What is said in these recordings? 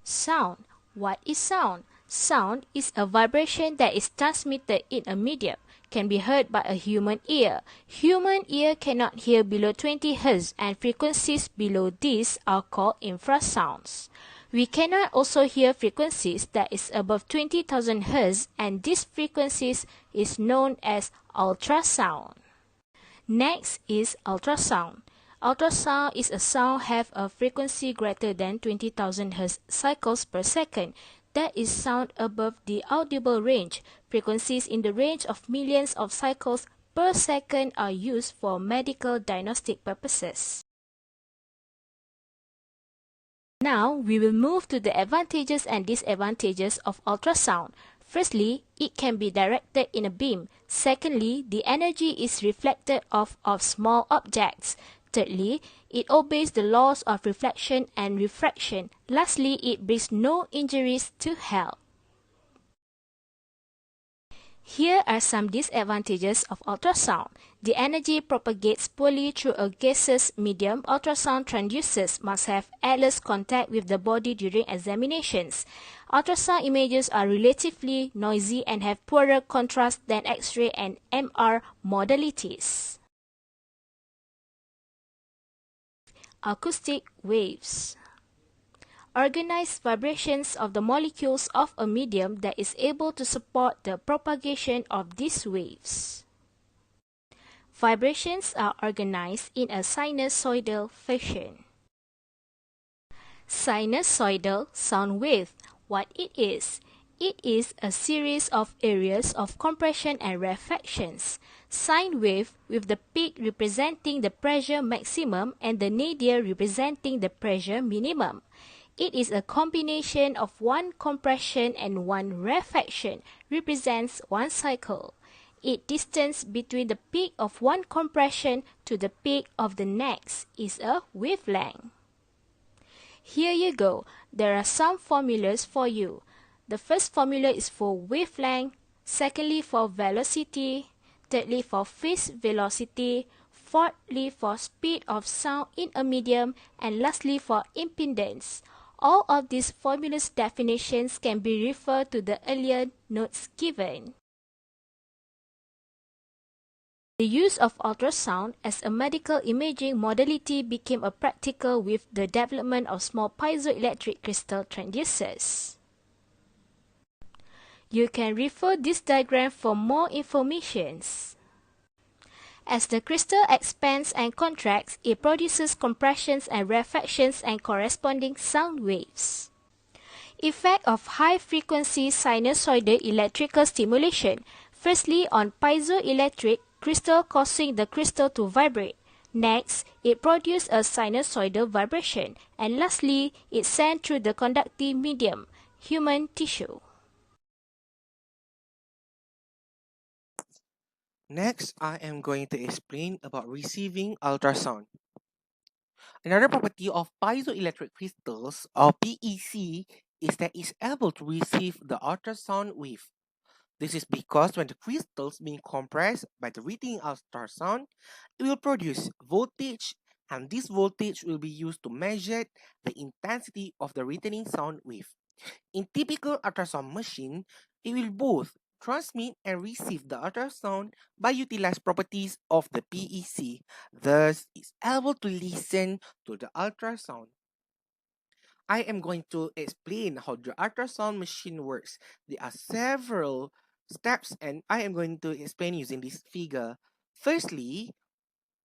Sound. What is sound? Sound is a vibration that is transmitted in a medium, can be heard by a human ear. Human ear cannot hear below 20 Hz, and frequencies below this are called infrasounds. We cannot also hear frequencies that is above 20,000 Hz, and these frequencies is known as ultrasound. Next is ultrasound. Ultrasound is a sound have a frequency greater than 20,000 Hz cycles per second. That is sound above the audible range. Frequencies in the range of millions of cycles per second are used for medical diagnostic purposes. Now we will move to the advantages and disadvantages of ultrasound. Firstly, it can be directed in a beam. Secondly, the energy is reflected off of small objects. Thirdly, it obeys the laws of reflection and refraction. Lastly, it brings no injuries to health. Here are some disadvantages of ultrasound. The energy propagates poorly through a gaseous medium. Ultrasound transducers must have airless contact with the body during examinations. Ultrasound images are relatively noisy and have poorer contrast than X-ray and MR modalities. Acoustic waves. Organized vibrations of the molecules of a medium that is able to support the propagation of these waves. Vibrations are organized in a sinusoidal fashion. Sinusoidal sound wave. What it is? It is a series of areas of compression and rarefactions. Sine wave with the peak representing the pressure maximum and the nadir representing the pressure minimum. It is a combination of one compression and one rarefaction, represents one cycle. Its distance between the peak of one compression to the peak of the next is a wavelength. Here you go. There are some formulas for you. The first formula is for wavelength, secondly for velocity, thirdly for phase velocity, fourthly for speed of sound in a medium, and lastly for impedance. All of these formulas definitions can be referred to the earlier notes given. The use of ultrasound as a medical imaging modality became a practical with the development of small piezoelectric crystal transducers. You can refer this diagram for more information. As the crystal expands and contracts, it produces compressions and rarefactions and corresponding sound waves. Effect of high-frequency sinusoidal electrical stimulation. Firstly, on piezoelectric crystal causing the crystal to vibrate. Next, it produces a sinusoidal vibration. And lastly, it sent through the conductive medium, human tissue. Next, I am going to explain about receiving ultrasound. Another property of piezoelectric crystals, or PEC, is that it's able to receive the ultrasound wave. This is because when the crystals being compressed by the reading ultrasound, it will produce voltage, and this voltage will be used to measure the intensity of the returning sound wave. In typical ultrasound machine, it will both transmit and receive the ultrasound by utilize properties of the PEC. Thus, it's able to listen to the ultrasound. I am going to explain how the ultrasound machine works. There are several steps and I am going to explain using this figure. Firstly,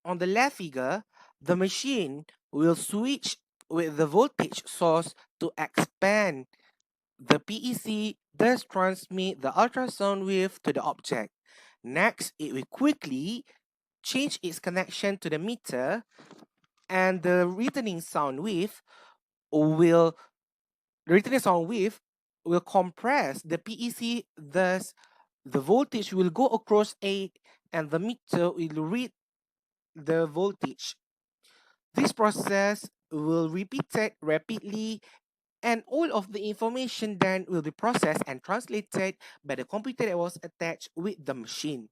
on the left figure, the machine will switch with the voltage source to expand the PEC, thus transmit the ultrasound wave to the object. Next, it will quickly change its connection to the meter, and the returning sound wave will compress the PEC, thus the voltage will go across it and the meter will read the voltage. This process will repeat it rapidly, and all of the information then will be processed and translated by the computer that was attached with the machine.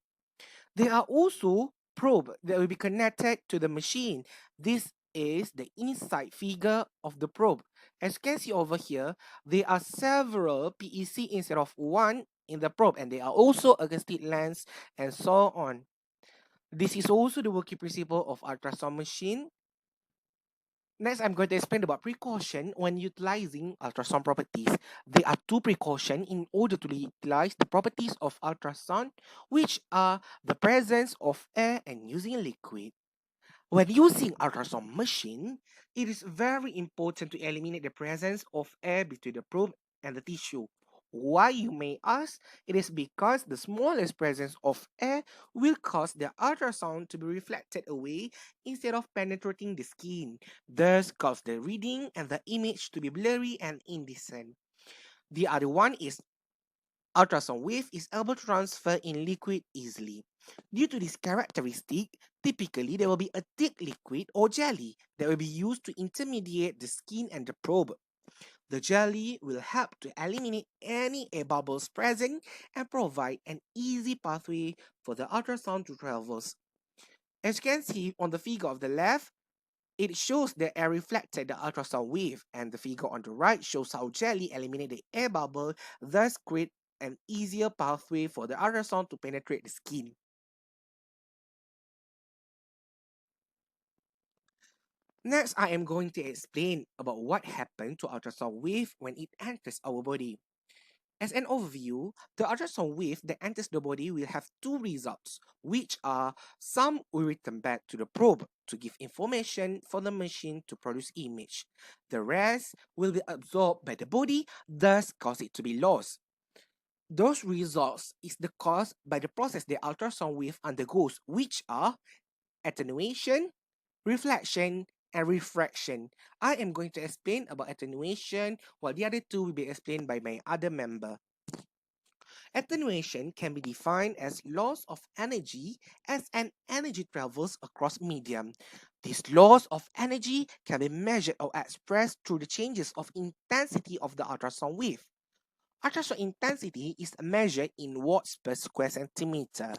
There are also probes that will be connected to the machine. This is the inside figure of the probe. As you can see over here, there are several PEC instead of one in the probe, and there are also acoustic lens and so on. This is also the working principle of ultrasound machine. Next, I'm going to explain about precaution when utilizing ultrasound properties. There are two precautions in order to utilize the properties of ultrasound, which are the presence of air and using liquid. When using ultrasound machine, it is very important to eliminate the presence of air between the probe and the tissue. Why, you may ask? It is because the smallest presence of air will cause the ultrasound to be reflected away instead of penetrating the skin, thus cause the reading and the image to be blurry and indecent. The other one is ultrasound wave is able to transfer in liquid easily. Due to this characteristic, typically there will be a thick liquid or jelly that will be used to intermediate the skin and the probe. The jelly will help to eliminate any air bubbles present and provide an easy pathway for the ultrasound to traverse. As you can see on the figure of the left, it shows the air reflected the ultrasound wave, and the figure on the right shows how jelly eliminate the air bubble, thus create an easier pathway for the ultrasound to penetrate the skin. Next, I am going to explain about what happens to ultrasound wave when it enters our body. As an overview, the ultrasound wave that enters the body will have two results, which are some will return back to the probe to give information for the machine to produce image. The rest will be absorbed by the body, thus cause it to be lost. Those results is the caused by the process the ultrasound wave undergoes, which are attenuation, reflection, and refraction. I am going to explain about attenuation, while the other two will be explained by my other member. Attenuation can be defined as loss of energy as an energy travels across medium. This loss of energy can be measured or expressed through the changes of intensity of the ultrasound wave. Ultrasound intensity is measured in watts per square centimeter.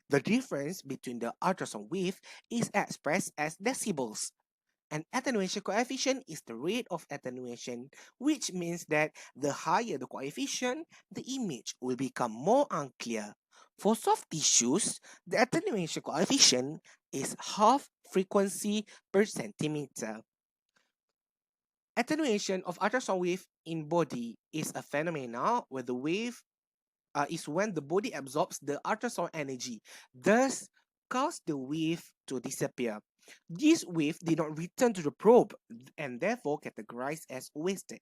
The difference between the ultrasound wave is expressed as decibels. An attenuation coefficient is the rate of attenuation, which means that the higher the coefficient, the image will become more unclear. For soft tissues, the attenuation coefficient is half frequency per centimeter. Attenuation of ultrasound wave in body is a phenomena where the wave is when the body absorbs the ultrasound energy, thus cause the wave to disappear. This wave did not return to the probe and therefore categorized as wasted.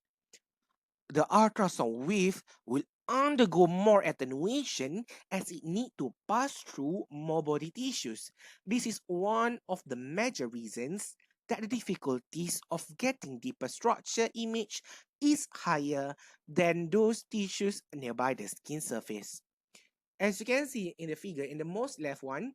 The ultrasound wave will undergo more attenuation as it need to pass through more body tissues. This is one of the major reasons that the difficulties of getting deeper structure image is higher than those tissues nearby the skin surface. As you can see in the figure, in the most left one,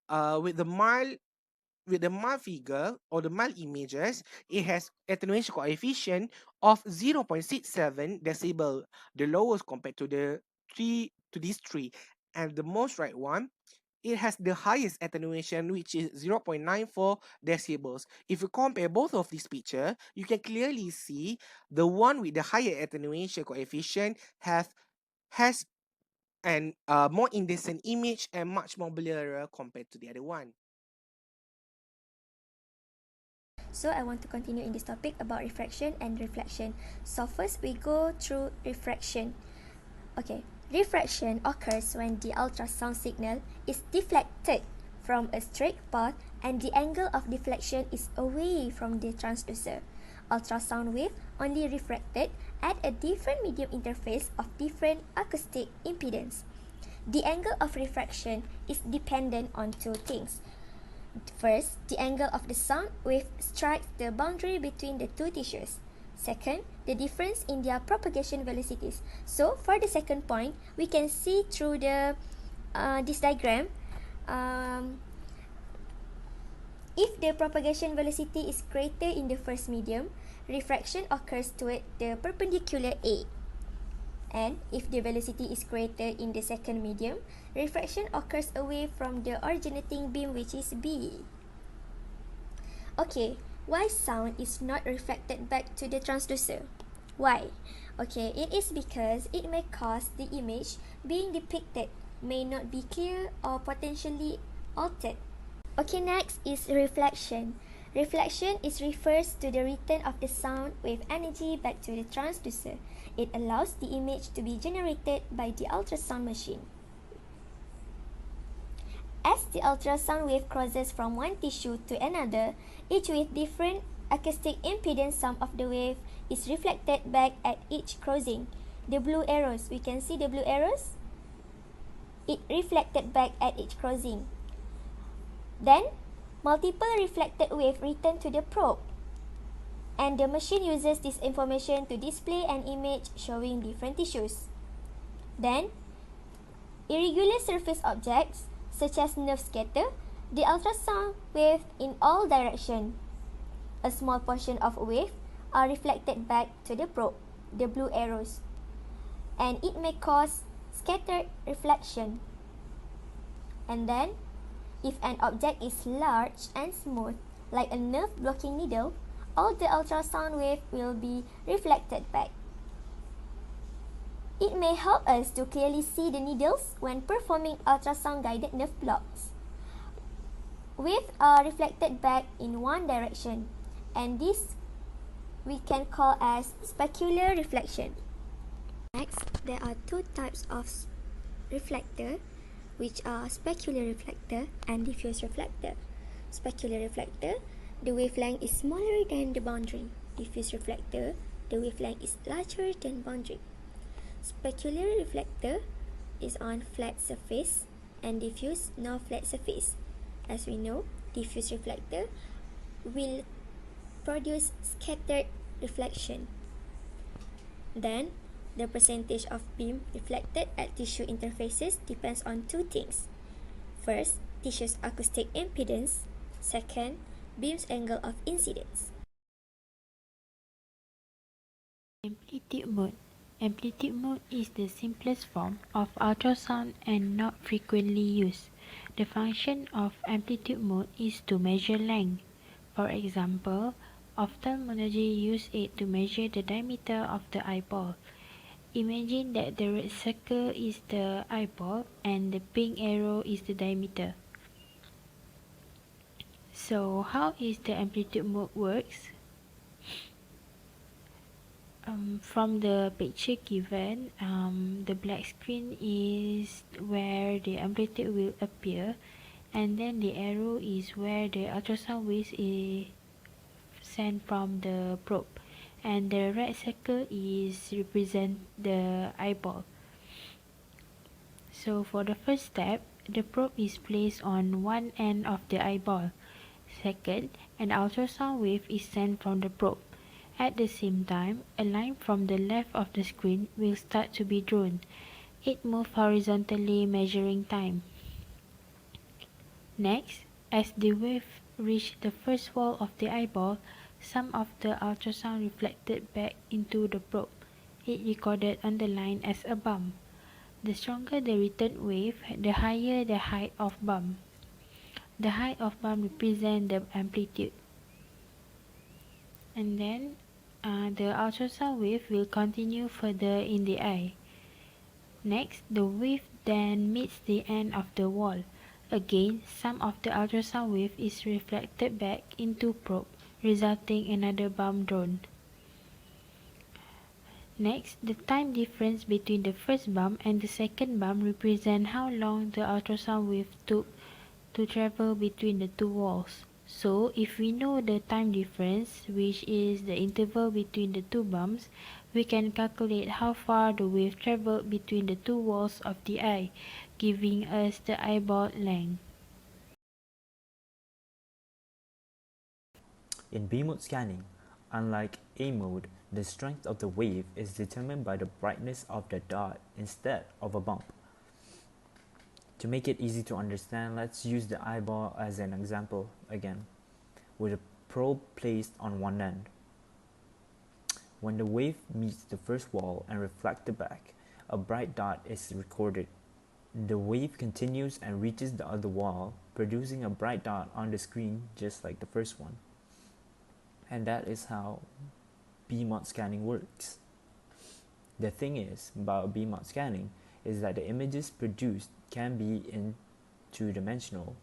with the mild figure or the mild images, it has attenuation coefficient of 0.67 decibel, the lowest compared to the these three, and the most right one, it has the highest attenuation, which is 0.94 decibels. If you compare both of these picture, you can clearly see the one with the higher attenuation coefficient has an more indecent image and much more blurrier compared to the other one. So I want to continue in this topic about refraction and reflection. So first we go through refraction. Okay, refraction occurs when the ultrasound signal is deflected from a straight path and the angle of deflection is away from the transducer. Ultrasound wave only refracted at a different medium interface of different acoustic impedance. The angle of refraction is dependent on two things. First, the angle of the sound wave strikes the boundary between the two tissues. Second, the difference in their propagation velocities. So, for the second point, we can see through the this diagram, if the propagation velocity is greater in the first medium, refraction occurs toward the perpendicular A. And if the velocity is greater in the second medium, refraction occurs away from the originating beam, which is B. Okay, why sound is not reflected back to the transducer? Why? Okay, it is because it may cause the image being depicted may not be clear or potentially altered. Okay, next is reflection. Reflection is refers to the return of the sound wave energy back to the transducer. It allows the image to be generated by the ultrasound machine. As the ultrasound wave crosses from one tissue to another, each with different acoustic impedance, some of the wave is reflected back at each crossing. The blue arrows, we can see the blue arrows? It reflected back at each crossing. Then, multiple reflected wave return to the probe, and the machine uses this information to display an image showing different tissues. Then, irregular surface objects, such as nerve scatter, the ultrasound wave in all directions. A small portion of wave are reflected back to the probe, the blue arrows, and it may cause scattered reflection. And then, if an object is large and smooth, like a nerve blocking needle, all the ultrasound wave will be reflected back. It may help us to clearly see the needles when performing ultrasound guided nerve blocks. Waves are reflected back in one direction, and this we can call as specular reflection. Next, there are two types of reflector, which are specular reflector and diffuse reflector. Specular reflector, the wavelength is smaller than the boundary. Diffuse reflector, the wavelength is larger than boundary. Specular reflector is on flat surface and diffuse no flat surface. As we know, diffuse reflector will produce scattered reflection. Then, the percentage of beam reflected at tissue interfaces depends on two things. First, tissue's acoustic impedance. Second, beam's angle of incidence. Amplitude mode. Amplitude mode is the simplest form of ultrasound and not frequently used. The function of amplitude mode is to measure length. For example, ophthalmology use it to measure the diameter of the eyeball. Imagine that the red circle is the eyeball and the pink arrow is the diameter. So how is the amplitude mode works? From the picture given, the black screen is where the amplitude will appear, and then the arrow is where the ultrasound waves is sent from the probe, and the red circle is represent the eyeball. So for the first step, the probe is placed on one end of the eyeball. Second, an ultrasound wave is sent from the probe. At the same time, a line from the left of the screen will start to be drawn. It moves horizontally, measuring time. Next, as the wave reached the first wall of the eyeball, some of the ultrasound reflected back into the probe. It recorded on the line as a bump. The stronger the return wave, the higher the height of bump. The height of bump represents the amplitude. And then the ultrasound wave will continue further in the eye. Next, the wave then meets the end of the wall. Again, some of the ultrasound wave is reflected back into probe, resulting in another bump drawn. Next, the time difference between the first bump and the second bump represents how long the ultrasound wave took to travel between the two walls. So, if we know the time difference, which is the interval between the two bumps, we can calculate how far the wave traveled between the two walls of the eye, giving us the eyeball length. In B mode scanning, unlike A mode, the strength of the wave is determined by the brightness of the dot instead of a bump. To make it easy to understand, let's use the eyeball as an example again, with a probe placed on one end. When the wave meets the first wall and reflected back, a bright dot is recorded. The wave continues and reaches the other wall, producing a bright dot on the screen just like the first one. And that is how BMOD scanning works. The thing is about BMOD scanning is that the images produced can be in two-dimensional.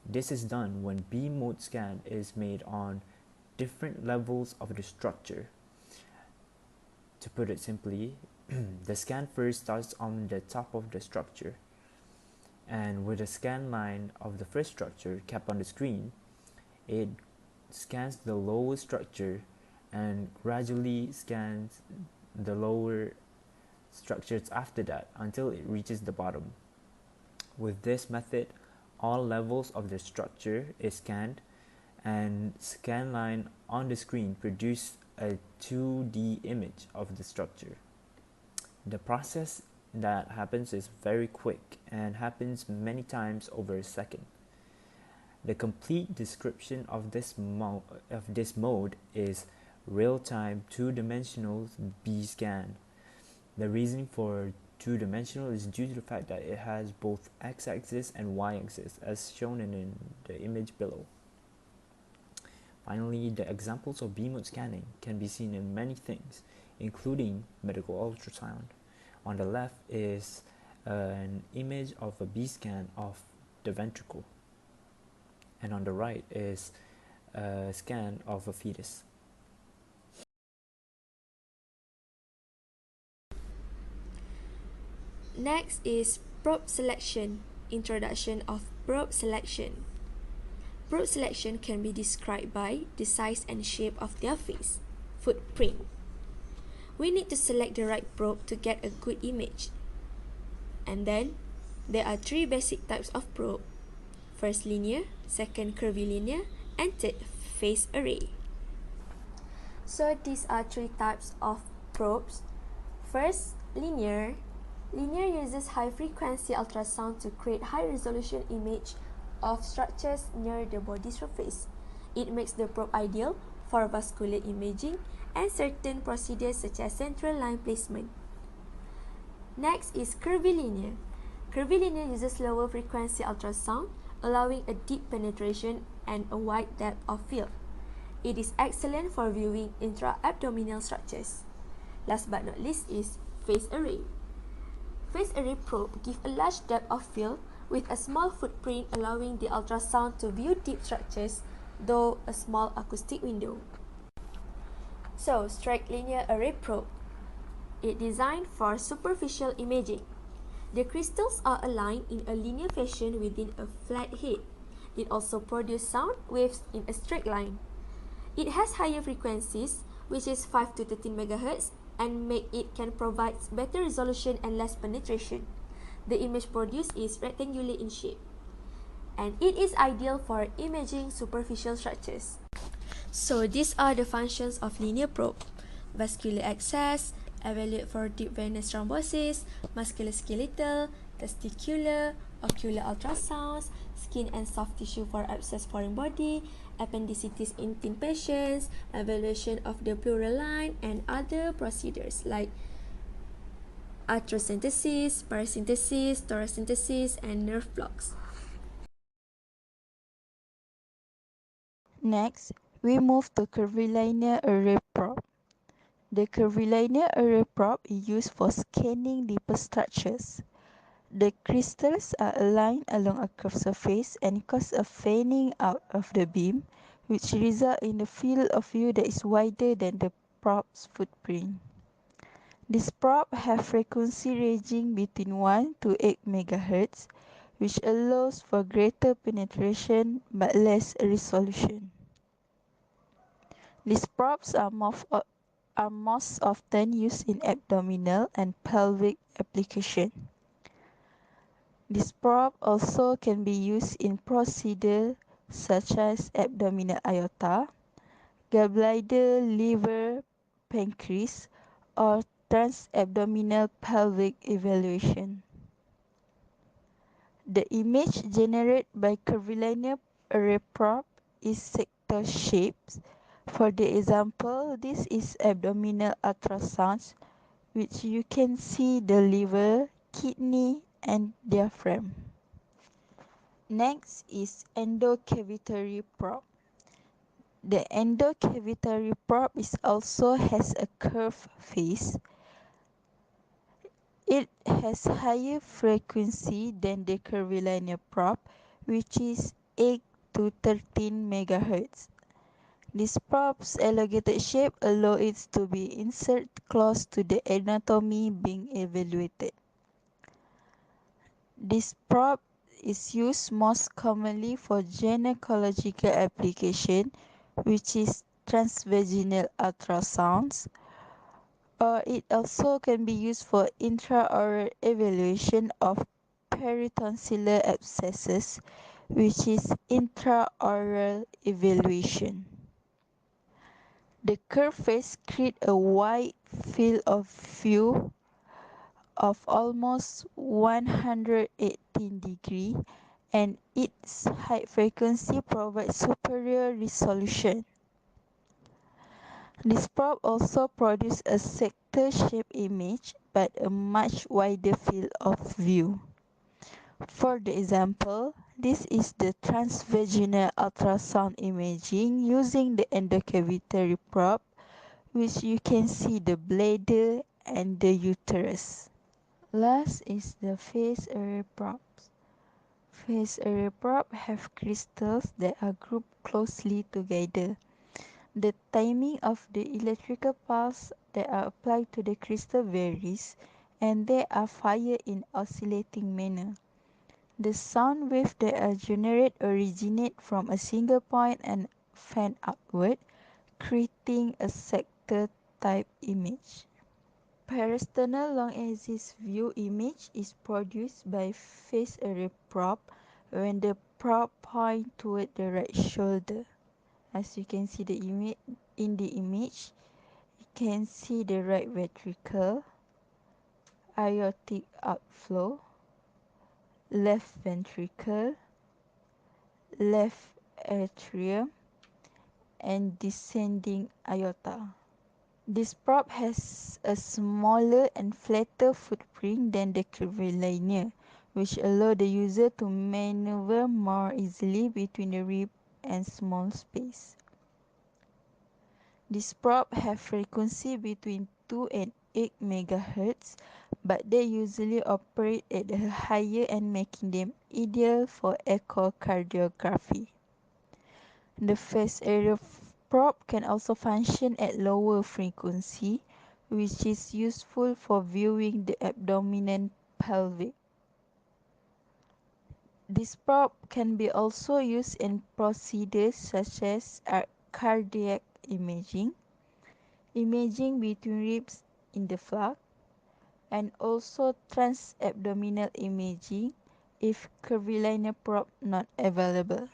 This is done when B-mode scan is made on different levels of the structure. To put it simply, the scan first starts on the top of the structure, and with the scan line of the first structure kept on the screen, it scans the lower structure and gradually scans the lower structures after that until it reaches the bottom. With this method, all levels of the structure is scanned, and scan line on the screen produce a 2D image of the structure. The process that happens is very quick and happens many times over a second. The complete description of this mode is real-time two-dimensional B-scan. The reason for two-dimensional is due to the fact that it has both x-axis and y-axis as shown in the image below. Finally, the examples of B-mode scanning can be seen in many things, including medical ultrasound. On the left is an image of a B-scan of the ventricle, and on the right is a scan of a fetus. Next is probe selection. Introduction of probe selection. Probe selection can be described by the size and shape of their face, footprint. We need to select the right probe to get a good image. And then, there are three basic types of probe. First, linear, second, curvilinear, and third, phase array. So these are three types of probes. First, linear. Linear uses high-frequency ultrasound to create high-resolution image of structures near the body surface. It makes the probe ideal for vascular imaging and certain procedures such as central line placement. Next is curvilinear. Curvilinear uses lower frequency ultrasound, allowing a deep penetration and a wide depth of field. It is excellent for viewing intra-abdominal structures. Last but not least is phase array. Phase array probe give a large depth of field with a small footprint, allowing the ultrasound to view deep structures, though a small acoustic window. So, straight linear array probe. It designed for superficial imaging. The crystals are aligned in a linear fashion within a flat head. It also produces sound waves in a straight line. It has higher frequencies, which is 5 to 13 MHz, and make it can provide better resolution and less penetration. The image produced is rectangular in shape, and it is ideal for imaging superficial structures. So these are the functions of linear probe: vascular access, evaluate for deep venous thrombosis, musculoskeletal, testicular, ocular ultrasounds, skin and soft tissue for abscess foreign body, appendicitis in teen patients, evaluation of the pleural line, and other procedures like arthrosynthesis, paracentesis, thoracentesis, and nerve blocks. Next, we move to curvilinear array probe. The curvilinear array probe is used for scanning deeper structures. The crystals are aligned along a curved surface and cause a fanning out of the beam, which results in a field of view that is wider than the probe's footprint. This probe has frequency ranging between 1 to 8 MHz, which allows for greater penetration but less resolution. These probes are most often used in abdominal and pelvic application. This probe also can be used in procedures such as abdominal aorta, gallbladder, liver, pancreas, or transabdominal pelvic evaluation. The image generated by curvilinear array probe is sector shapes. For the example, this is abdominal ultrasound, which you can see the liver, kidney, and diaphragm. Next is endocavitary probe. The endocavitary probe is also has a curved face. It has higher frequency than the curvilinear probe, which is 8 to 13 MHz. This probe's elongated shape allows it to be inserted close to the anatomy being evaluated. This probe is used most commonly for gynecological application, which is transvaginal ultrasounds, or it also can be used for intraoral evaluation of peritonsillar abscesses, which is intraoral evaluation. The curved face creates a wide field of view of almost 118 degrees, and its high frequency provides superior resolution. This probe also produces a sector-shaped image but a much wider field of view. For the example, this is the transvaginal ultrasound imaging using the endocavitary probe, which you can see the bladder and the uterus. Last is the phase array probes. Phase array probes have crystals that are grouped closely together. The timing of the electrical pulse that are applied to the crystal varies, and they are fired in oscillating manner. The sound waves that are generated originate from a single point and fan outward, creating a sector type image. Parasternal long axis view image is produced by phase array probe when the probe points toward the right shoulder. As you can see in the image, you can see the right ventricle, aortic outflow, left ventricle, left atrium, and descending aorta. This probe has a smaller and flatter footprint than the curvilinear, which allows the user to maneuver more easily between the rib and small space. These probes have frequency between 2 and 8 MHz, but they usually operate at a higher end, making them ideal for echocardiography. The phase area probe can also function at lower frequency, which is useful for viewing the abdominal pelvic. This probe can be also used in procedures such as cardiac imaging, imaging between ribs in the flap, and also transabdominal imaging if curvilinear probe not available.